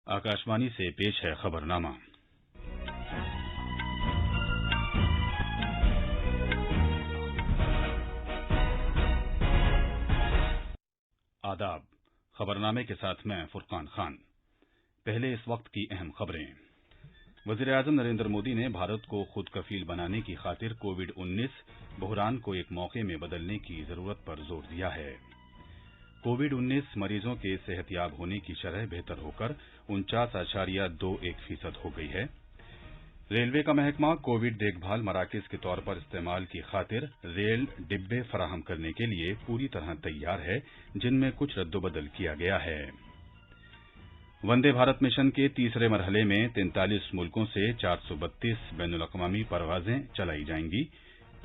आकाशवाणी से पेश है खबरनामा। आदाब। खबरनामे के साथ मैं फुरकान खान। पहले इस वक्त की अहम खबरें। वज़ीर-ए-आज़म नरेंद्र मोदी ने भारत को खुद कफील बनाने की खातिर कोविड-19 बहरान को एक मौके में बदलने की जरूरत पर जोर दिया है। कोविड-19 मरीजों के सेहतयाब होने की शरह बेहतर होकर 49.21% हो गई है। रेलवे का महकमा कोविड देखभाल मराकज के तौर पर इस्तेमाल की खातिर रेल डिब्बे फराहम करने के लिए पूरी तरह तैयार है, जिनमें कुछ रद्दोबदल किया गया है। वंदे भारत मिशन के तीसरे मरहले में 43 मुल्कों से 432 बैनुल-अक़वामी परवाजें चलाई जाएंगी।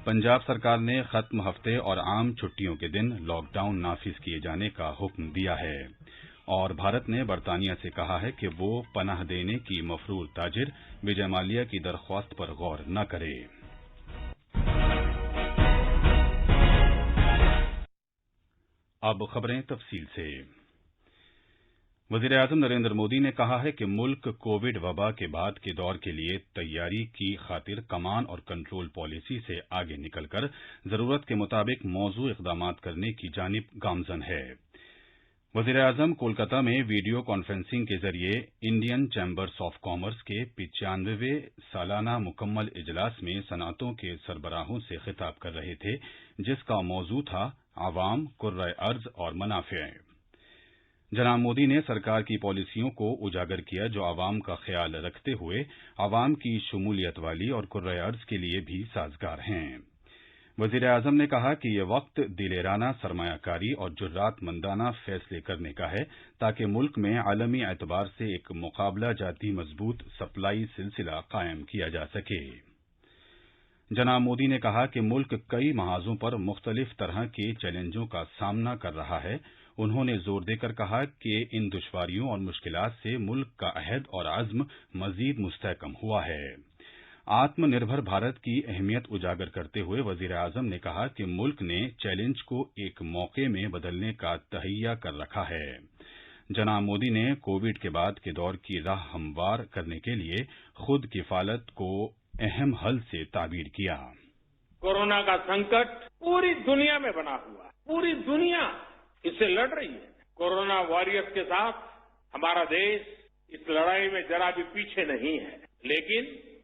पंजाब सरकार ने खत्म हफ्ते और आम छुट्टियों के दिन लॉकडाउन नाफिज किए जाने का हुक्म दिया है। और भारत ने बरतानिया से कहा है कि वो पनाह देने की मफरूर ताजिर विजय माल्या की दरख्वास्त पर गौर न करे। अब खबरें तफसील से। वज़ीर-ए-आज़म नरेंद्र मोदी ने कहा है कि मुल्क कोविड वबा के बाद के दौर के लिए तैयारी की खातिर कमान और कंट्रोल पॉलिसी से आगे निकलकर जरूरत के मुताबिक मौजू इक़दामात करने की जानिब गामजन है। वज़ीर-ए-आज़म कोलकाता में वीडियो कॉन्फ्रेंसिंग के जरिए इंडियन चैम्बर्स ऑफ कॉमर्स के 95वें सालाना मुकम्मल इजलास में सनअतों के सरबराहों से खिताब कर रहे थे, जिसका मौजू था आवाम, कुर्राए अर्ज और मनाफ़े। जनाब मोदी ने सरकार की पॉलिसियों को उजागर किया जो आवाम का ख्याल रखते हुए आवाम की शमूलियत वाली और कुर्राए अर्ज के लिए भी साजगार हैं। वज़ीर-ए-आज़म ने कहा कि ये वक्त दिलेराना सरमायाकारी और जुर्रातमंदाना फैसले करने का है ताकि मुल्क में आलमी एतबार से एक मुकाबला जाती मजबूत सप्लाई सिलसिला कायम किया जा सके। जनाब मोदी ने कहा कि मुल्क कई महाजों पर मुख्तलिफ तरह के चैलेंजों का सामना कर रहा है। उन्होंने जोर देकर कहा कि इन दुश्वारियों और मुश्किलात से मुल्क का अहद और अज़्म मजीद मुस्तहकम हुआ है। आत्मनिर्भर भारत की अहमियत उजागर करते हुए वज़ीर-ए-आज़म ने कहा कि मुल्क ने चैलेंज को एक मौके में बदलने का तहैया कर रखा है। जनाब मोदी ने कोविड के बाद के दौर की राह हमवार करने के लिए खुद किफालत को अहम हल से ताबीर किया। कोरोना का संकट पूरी दुनिया में बना हुआ है, पूरी दुनिया इससे लड़ रही है। कोरोना वॉरियर्स के साथ हमारा देश इस लड़ाई में जरा भी पीछे नहीं है, लेकिन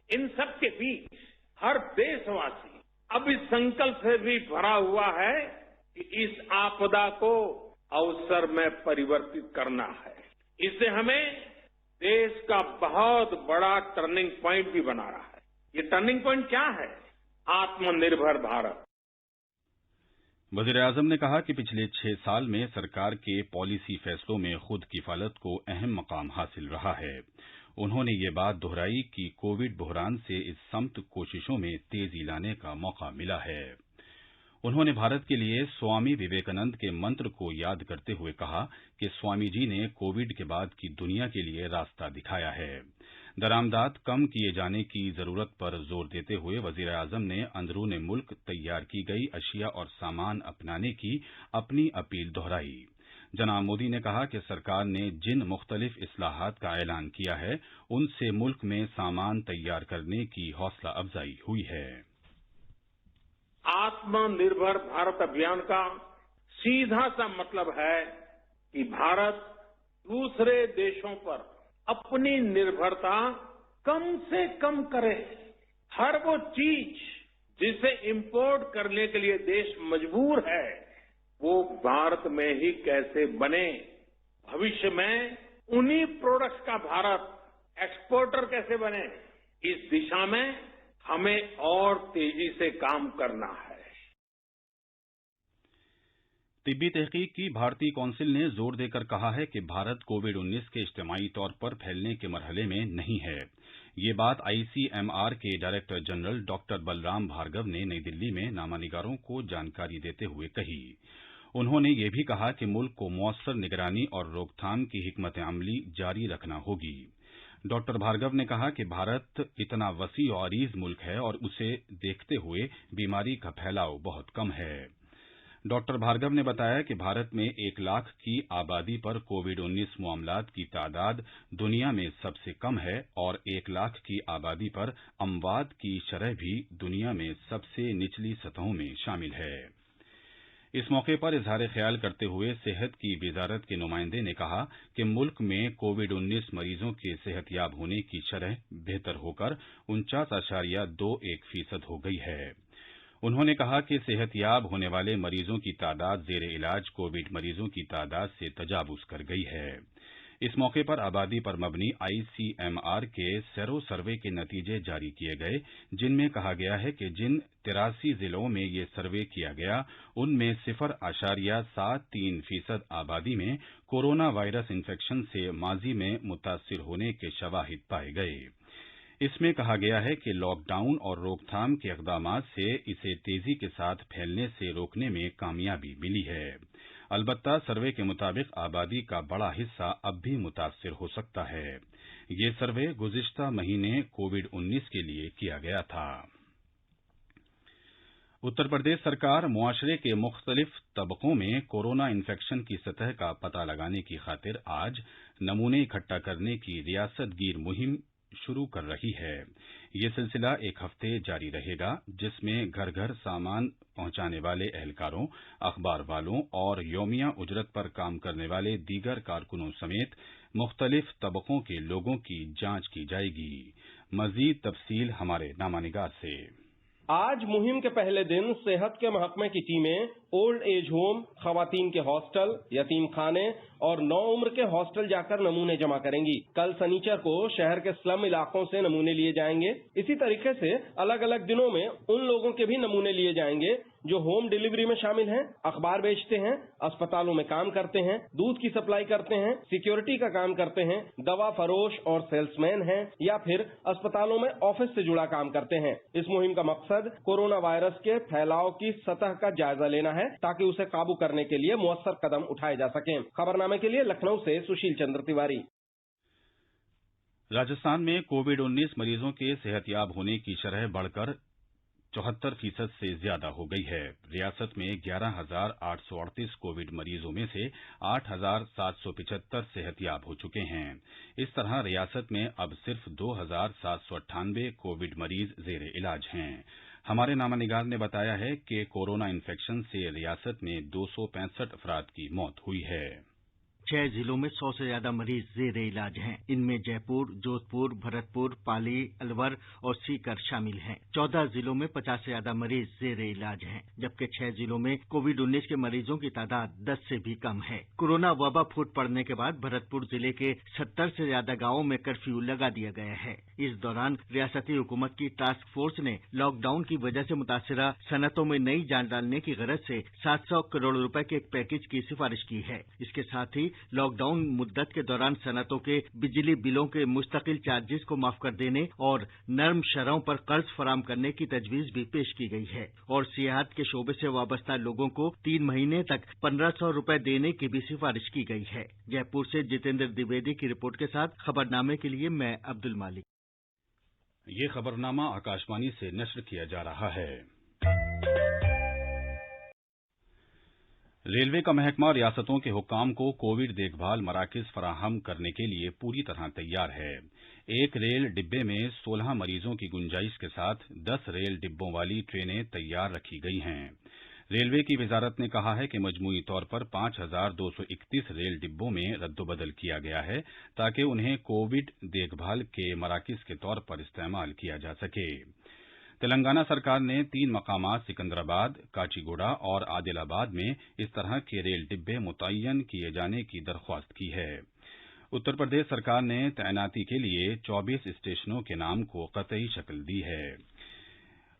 इन सब के बीच हर देशवासी अब इस संकल्प से भी भरा हुआ है कि इस आपदा को अवसर में परिवर्तित करना है। इससे हमें देश का बहुत बड़ा टर्निंग पॉइंट भी बना रहा है। ये टर्निंग पॉइंट क्या है? आत्मनिर्भर भारत। वज़ीर-ए-आज़म ने कहा कि पिछले 6 साल में सरकार के पॉलिसी फैसलों में खुद किफालत को अहम मकाम हासिल रहा है। उन्होंने ये बात दोहराई कि कोविड बहरान से इस समत कोशिशों में तेजी लाने का मौका मिला है। उन्होंने भारत के लिए स्वामी विवेकानंद के मंत्र को याद करते हुए कहा कि स्वामी जी ने कोविड के बाद की दुनिया के लिए रास्ता दिखाया है। दरामदात कम किए जाने की जरूरत पर जोर देते हुए वज़ीर-ए-आज़म ने अंदरूने मुल्क तैयार की गई अशिया और सामान अपनाने की अपनी अपील दोहराई। जनाब मोदी ने कहा कि सरकार ने जिन मुख्तलिफ इस्लाहात का ऐलान किया है, उनसे मुल्क में सामान तैयार करने की हौसला अफजाई हुई है। आत्मनिर्भर भारत अभियान का सीधा सा मतलब है कि भारत दूसरे देशों पर अपनी निर्भरता कम से कम करे। हर वो चीज जिसे इंपोर्ट करने के लिए देश मजबूर है, वो भारत में ही कैसे बने। भविष्य में उन्हीं प्रोडक्ट्स का भारत एक्सपोर्टर कैसे बने, इस दिशा में हमें और तेजी से काम करना है। तिब्बी तहकीक की भारतीय कौंसिल ने जोर देकर कहा है कि भारत कोविड-19 के इज्तिमाई तौर पर फैलने के मरहले में नहीं है। ये बात ICMR के director general doctor Balram Bhargava ने नई दिल्ली में नामानिगारों को जानकारी देते हुए कही। उन्होंने ये भी कहा कि मुल्क को मौसर निगरानी और रोकथाम की हिकमत अमली जारी रखना होगी। डॉक्टर भार्गव ने कहा कि भारत इतना वसी और अरीज मुल्क है और उसे देखते हुए बीमारी का फैलाव बहुत कम है। डॉक्टर भार्गव ने बताया कि भारत में 1 लाख की आबादी पर कोविड-19 मामलात की तादाद दुनिया में सबसे कम है और 1 लाख की आबादी पर अमवात की शरह भी दुनिया में सबसे निचली सतहों में शामिल है। इस मौके पर इजहार ख्याल करते हुए सेहत की वजारत के नुमाइंदे ने कहा कि मुल्क में कोविड-19 मरीजों के सेहतयाब होने की शरह बेहतर होकर 49.21% हो गई है। उन्होंने कहा कि सेहतयाब होने वाले मरीजों की तादाद जेर इलाज कोविड मरीजों की तादाद से तजावुज कर गई है। इस मौके पर आबादी पर मबनी ICMR के सेरो सर्वे के नतीजे जारी किए गए, जिनमें कहा गया है कि जिन 83 जिलों में ये सर्वे किया गया उनमें 0.73% आबादी में कोरोना वायरस इन्फेक्शन से माजी में मुतासिर होने के शवाहिद पाए गए। इसमें कहा गया है कि लॉकडाउन और रोकथाम के इक़दामात से इसे तेजी के साथ फैलने से रोकने में कामयाबी मिली है। अलबत्ता सर्वे के मुताबिक आबादी का बड़ा हिस्सा अब भी मुतासिर हो सकता है। ये सर्वे गुज़िश्ता महीने कोविड-19 के लिए किया गया था। उत्तर प्रदेश सरकार मुआशरे के मुख्तलिफ तबकों में कोरोना इन्फेक्शन की सतह का पता लगाने की खातिर आज नमूने इकट्ठा करने की रियासतगीर मुहिम शुरू कर रही है। ये सिलसिला 1 हफ्ते जारी रहेगा, जिसमें घर घर सामान पहुंचाने वाले एहलकारों, अखबार वालों और यौमिया उजरत पर काम करने वाले दीगर कारकुनों समेत मुख्तलिफ तबकों के लोगों की जांच की जाएगी। मजीद तफसील हमारे नामानिगार से। आज मुहिम के पहले दिन सेहत के महकमे की टीमें ओल्ड एज होम, खवातीन के हॉस्टल, यतीम खाने और नौ उम्र के हॉस्टल जाकर नमूने जमा करेंगी। कल शनिचर को शहर के स्लम इलाकों से नमूने लिए जाएंगे। इसी तरीके से अलग अलग दिनों में उन लोगों के भी नमूने लिए जाएंगे जो होम डिलीवरी में शामिल हैं, अखबार बेचते हैं, अस्पतालों में काम करते हैं, दूध की सप्लाई करते हैं, सिक्योरिटी का काम करते हैं, दवा फरोश और सेल्समैन हैं या फिर अस्पतालों में ऑफिस से जुड़ा काम करते हैं। इस मुहिम का मकसद कोरोना वायरस के फैलाव की सतह का जायजा लेना है ताकि उसे काबू करने के लिए मुअस्सर कदम उठाए जा सकें। खबरनामे के लिए लखनऊ से सुशील चंद्र तिवारी। राजस्थान में कोविड-19 मरीजों के सेहतयाब होने की शरह बढ़कर 74% से ज्यादा हो गई है। रियासत में 11,838 कोविड मरीजों में से 8,775 सेहतयाब हो चुके हैं। इस तरह रियासत में अब सिर्फ 2,798 कोविड मरीज जेर इलाज हैं। हमारे नामानिगार ने बताया है कि कोरोना इन्फेक्शन से रियासत में 265 अफराद की मौत हुई है। 6 जिलों में 100 से ज्यादा मरीज जेर इलाज हैं। इनमें जयपुर, जोधपुर, भरतपुर, पाली, अलवर और सीकर शामिल हैं। 14 जिलों में 50 से ज्यादा मरीज जेर इलाज हैं, जबकि 6 जिलों में कोविड-19 के मरीजों की तादाद 10 से भी कम है। कोरोना वबा फूट पड़ने के बाद भरतपुर जिले के 70 से ज्यादा गांवों में कर्फ्यू लगा दिया गया है। इस दौरान रियासती हुकूमत की टास्क फोर्स ने लॉकडाउन की वजह से मुतासिरा सनतों में नई जान डालने की गरज से 700 करोड़ रुपए के एक पैकेज की सिफारिश की है। इसके साथ ही लॉकडाउन मुद्दत के दौरान सनतों के बिजली बिलों के मुस्तकिल चार्जेस को माफ कर देने और नर्म शरहों पर कर्ज फराम करने की तजवीज भी पेश की गई है और सियाहत के शोबे से वाबस्ता लोगों को 3 महीने तक 1,500 रुपए देने की भी सिफारिश की गई है। जयपुर से जितेंद्र द्विवेदी की रिपोर्ट के साथ खबरनामे के लिए मैं अब्दुल मालिक। ये खबरनामा आकाशवाणी से नश्र किया जा रहा है। रेलवे का महकमा रियासतों के हुक्काम को कोविड देखभाल मराकज फराहम करने के लिए पूरी तरह तैयार है। एक रेल डिब्बे में 16 मरीजों की गुंजाइश के साथ 10 रेल डिब्बों वाली ट्रेनें तैयार रखी गई हैं। रेलवे की वजारत ने कहा है कि मजमूई तौर पर 5,231 रेल डिब्बों में रद्दोबदल किया गया है ताकि उन्हें कोविड देखभाल के मराकज के तौर पर इस्तेमाल किया जा सके। तेलंगाना सरकार ने 3 मकामात सिकंदराबाद, काचीगुड़ा और आदिलाबाद में इस तरह के रेल डिब्बे मुतय्यन किए जाने की दरख्वास्त की है। उत्तर प्रदेश सरकार ने तैनाती के लिए 24 स्टेशनों के नाम को कतई शक्ल दी है।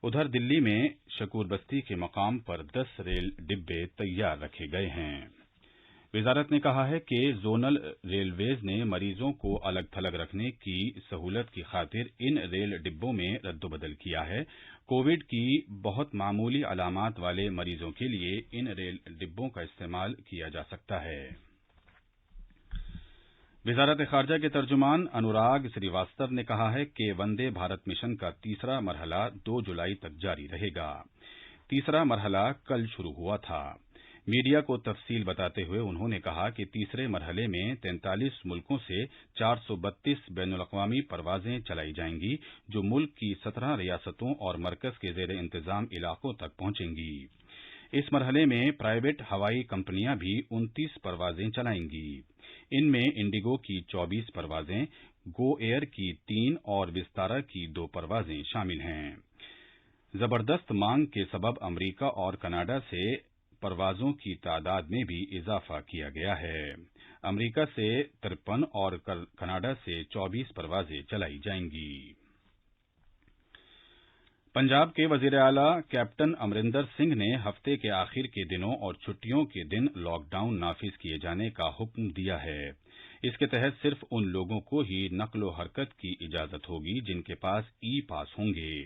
उधर दिल्ली में शकूर बस्ती के मकाम पर 10 रेल डिब्बे तैयार रखे गए हैं। वजारत ने कहा है कि जोनल रेलवेज ने मरीजों को अलग थलग रखने की सहूलत की खातिर इन रेल डिब्बों में रद्दोबदल किया है। कोविड की बहुत मामूली अलामात वाले मरीजों के लिए इन रेल डिब्बों का इस्तेमाल किया जा सकता है। वजारत खारजा के तर्जुमान अनुराग श्रीवास्तव ने कहा है कि वंदे भारत मिशन का तीसरा मरहला 2 जुलाई तक जारी रहेगा। तीसरा मरहला कल शुरू हुआ था। मीडिया को तफसील बताते हुए उन्होंने कहा कि तीसरे मरहले में 43 मुल्कों से 432 बैनुल-अक़वामी परवाजें चलाई जाएंगी, जो मुल्क की 17 रियासतों और मरकज के ज़ेर इंतजाम इलाकों तक पहुंचेंगी। इस मरहले में प्राइवेट हवाई कंपनियां भी 29 परवाजें चलाएंगी। इनमें इंडिगो की 24 परवाजें, गो एयर की 3 और विस्तारा की 2 परवाजें शामिल हैं। जबरदस्त मांग के सबब अमरीका और कनाडा से परवाजों की तादाद में भी इजाफा किया गया है। अमरीका से 53 और कनाडा से 24 परवाजें चलाई जाएंगी। पंजाब के वजीर आला कैप्टन अमरिंदर सिंह ने हफ्ते के आखिर के दिनों और छुट्टियों के दिन लॉकडाउन नाफिज किए जाने का हुक्म दिया है। इसके तहत सिर्फ उन लोगों को ही नक्लो हरकत की इजाजत होगी जिनके पास ई पास होंगे।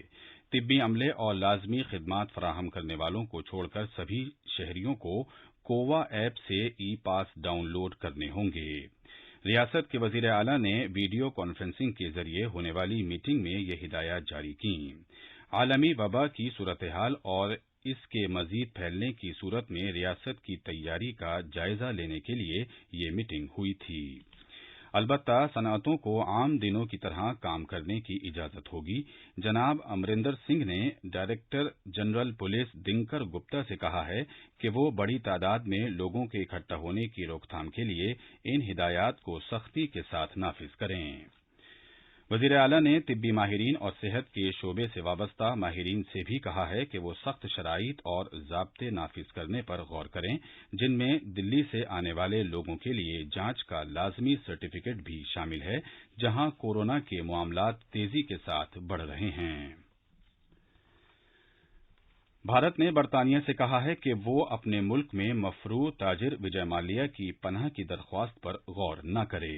तिब्बी अमले और लाजमी खिदमात फराहम करने वालों को छोड़कर सभी शहरियों को कोवा ऐप से ई पास डाउनलोड करने होंगे। रियासत के वजीर आला ने वीडियो कॉन्फ्रेंसिंग के जरिए होने वाली मीटिंग में ये हिदायत जारी की। आलमी वबा की सूरत हाल और इसके मजीद फैलने की सूरत में रियासत की तैयारी का जायजा लेने के लिए ये मीटिंग हुई थी। अलबत्ता सनअतों को आम दिनों की तरह काम करने की इजाजत होगी। जनाब अमरिंदर सिंह ने director general police Dinkar Gupta से कहा है कि वो बड़ी तादाद में लोगों के इकट्ठा होने की रोकथाम के लिए इन हिदायत को सख्ती के साथ नाफिज करें। वजीर आला ने तिब्बी माहिरीन और सेहत के शोबे से वाबस्ता माहिरीन से भी कहा है कि वो सख्त शराइत और ज़ाब्ते नाफिज करने पर गौर करें, जिनमें दिल्ली से आने वाले लोगों के लिए जांच का लाजमी सर्टिफिकेट भी शामिल है, जहां कोरोना के मामलात तेजी के साथ बढ़ रहे हैं। भारत ने बरतानिया से कहा है कि वो अपने मुल्क में मफरू ताजिर विजय माल्या की पनाह की दरख्वास्त पर गौर न करे।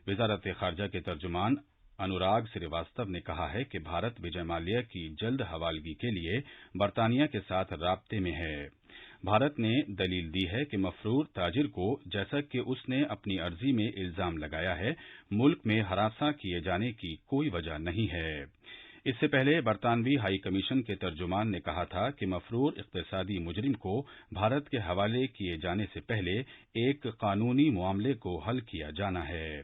वजारत खारजा के तर्जुमान अनुराग श्रीवास्तव ने कहा है कि भारत विजय माल्या की जल्द हवालगी के लिए बरतानिया के साथ राब्ते में है। भारत ने दलील दी है कि मफरूर ताजिर को, जैसा कि उसने अपनी अर्जी में इल्जाम लगाया है, मुल्क में हरासा किए जाने की कोई वजह नहीं है। इससे पहले बरतानवी हाई कमीशन के तर्जुमान ने कहा था कि मफरूर इक्तिसादी मुजरिम को भारत के हवाले किए जाने से पहले एक कानूनी मामले को हल किया जाना है।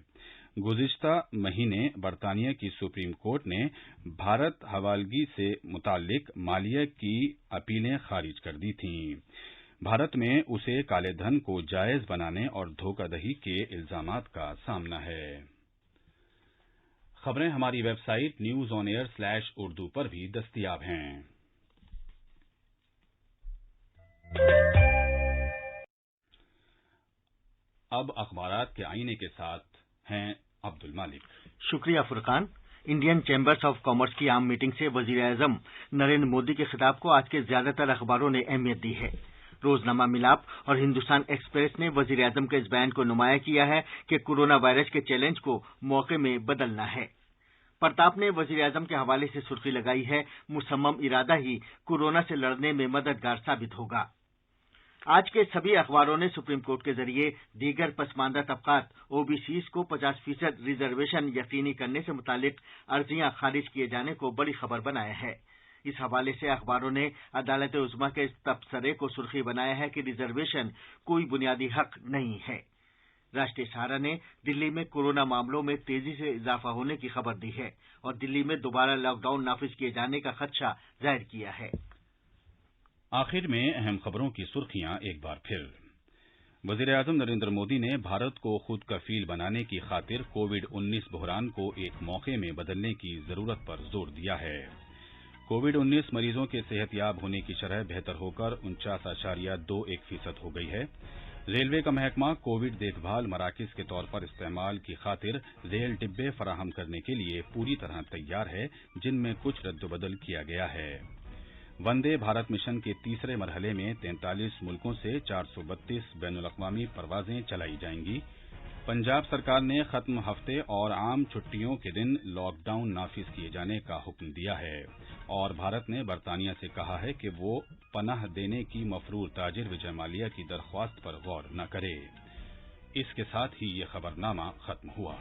गुज़िश्ता महीने बरतानिया की सुप्रीम कोर्ट ने भारत हवालगी से मुताल्लिक मालिया की अपीलें खारिज कर दी थीं। भारत में उसे काले धन को जायज बनाने और धोखाधड़ी के इल्जामात का सामना है। खबरें हमारी वेबसाइट newsonair/urdu पर भी दस्तयाब हैं। अब अखबारात के आईने के साथ हैं अब्दुल मालिक। शुक्रिया Furqan. Indian chambers of commerce की आम मीटिंग से वजीर-ए-आज़म नरेंद्र मोदी के खिताब को आज के ज्यादातर अखबारों ने अहमियत दी है। रोजनामा मिलाप और हिंदुस्तान एक्सप्रेस ने वजीर-ए-आज़म के इस बयान को नुमाया किया है कि कोरोना वायरस के चैलेंज को मौके में बदलना है। प्रताप ने वजीर-ए-आज़म के हवाले से सुर्खी लगाई है, मुसम्मम इरादा ही कोरोना से लड़ने में मददगार साबित होगा। आज के सभी अखबारों ने सुप्रीम कोर्ट के जरिए दीगर पसमानदा तबकात ओबीसीज को 50% रिजर्वेशन यकीनी करने से मुतालिक अर्जियां खारिज किए जाने को बड़ी खबर बनाया है। इस हवाले से अखबारों ने अदालत उज़्मा के तबसरे को सुर्खी बनाया है कि रिजर्वेशन कोई बुनियादी हक नहीं है। राष्ट्रीय सहारा ने दिल्ली में कोरोना मामलों में तेजी से इजाफा होने की खबर दी है और दिल्ली में दोबारा लॉकडाउन नाफिज किए जाने का खदशा जाहिर किया है। आखिर में अहम खबरों की सुर्खियां एक बार फिर। वज़ीर-ए-आज़म नरेंद्र मोदी ने भारत को खुद कफील बनाने की खातिर कोविड-19 बहरान को एक मौके में बदलने की जरूरत पर जोर दिया है। कोविड-19 मरीजों के सेहतयाब होने की शरह बेहतर होकर 49.21% हो गई है। रेलवे का महकमा कोविड देखभाल मराकिज के तौर पर इस्तेमाल की खातिर रेल डिब्बे फराहम करने के लिए पूरी तरह तैयार है, जिनमें कुछ रद्दबदल किया गया है। वंदे भारत मिशन के तीसरे मरहले में 43 मुल्कों से 432 बैनुल-अक़वामी परवाजें चलाई जाएंगी। पंजाब सरकार ने खत्म हफ्ते और आम छुट्टियों के दिन लॉकडाउन नाफिज किए जाने का हुक्म दिया है और भारत ने बरतानिया से कहा है कि वो पनाह देने की मफरूर ताजिर विजय माल्या की दरख्वास्त पर गौर न करे। इसके साथ ही ये खबरनामा खत्म हुआ।